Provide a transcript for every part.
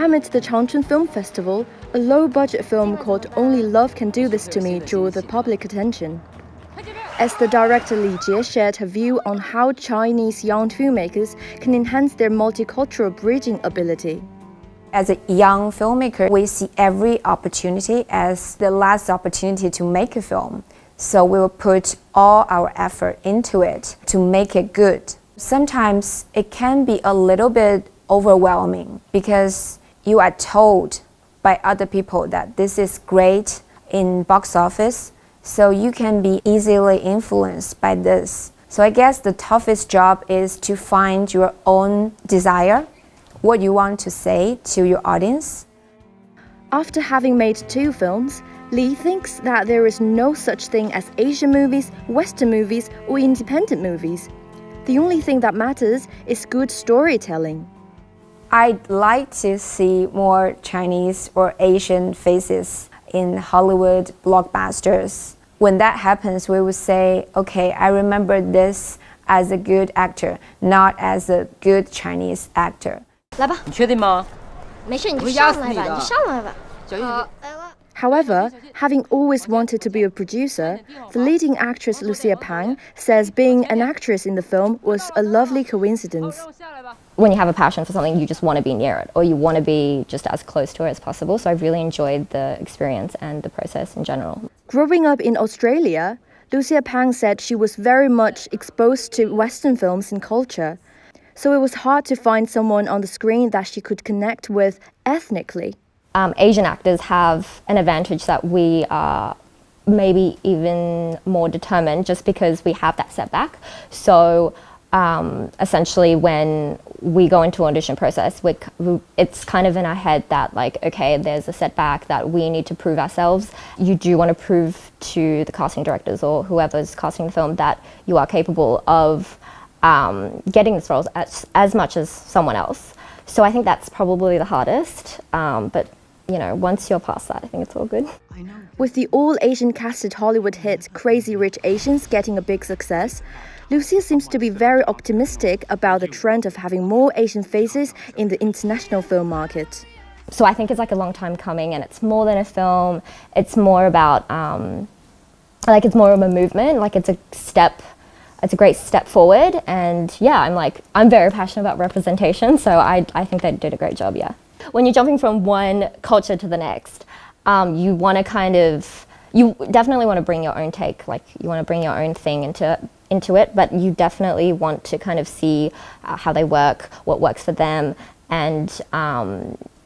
Amid the Changchun Film Festival, a low-budget film called Only Love Can Do This to Me drew the public attention. As the director Li Jie shared her view on how Chinese young filmmakers can enhance their multicultural bridging ability. As a young filmmaker, we see every opportunity as the last opportunity to make a film. So we will put all our effort into it to make it good. Sometimes it can be a little bit overwhelming because you are told by other people that this is great in box office, so you can be easily influenced by this. So I guess the toughest job is to find your own desire, what you want to say to your audience. After having made 2 films, Li thinks that there is no such thing as Asian movies, Western movies, or independent movies. The only thing that matters is good storytelling. I'd like to see more Chinese or Asian faces in Hollywood blockbusters. When that happens, we would say, okay, I remember this as a good actor, not as a good Chinese actor. 来吧，你确定吗？没事，你就上来吧，你就上来吧。好， However, having always wanted to be a producer, the leading actress Lucia Pang says being an actress in the film was a lovely coincidence. When you have a passion for something, you just want to be near it, or you want to be just as close to it as possible. So I really enjoyed the experience and the process in general. Growing up in Australia, Lucia Pang said she was very much exposed to Western films and culture. So it was hard to find someone on the screen that she could connect with ethnically. Asian actors have an advantage that we are maybe even more determined just because we have that setback. So essentially when we go into audition process, it's kind of in our head that like, okay, there's a setback that we need to prove ourselves. You do want to prove to the casting directors or whoever's casting the film that you are capable of getting this role as much as someone else. So I think that's probably the hardest, but you know, once you're past that, I think it's all good. With the all-Asian casted Hollywood hit Crazy Rich Asians getting a big success, Lucia seems to be very optimistic about the trend of having more Asian faces in the international film market. So I think it's like a long time coming, and it's more than a film. It's more about, it's more of a movement, like it's a great step forward. And yeah, I'm very passionate about representation, so I think they did a great job, yeah. When you're jumping from one culture to the next, you want to you definitely want to bring your own take, like you want to bring your own thing into it, but you definitely want to kind of see how they work, what works for them, and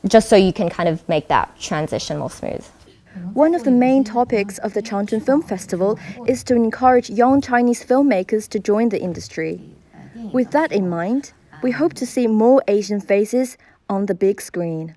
just so you can kind of make that transition more smooth. One of the main topics of the Changchun Film Festival is to encourage young Chinese filmmakers to join the industry. With that in mind, we hope to see more Asian faces on the big screen.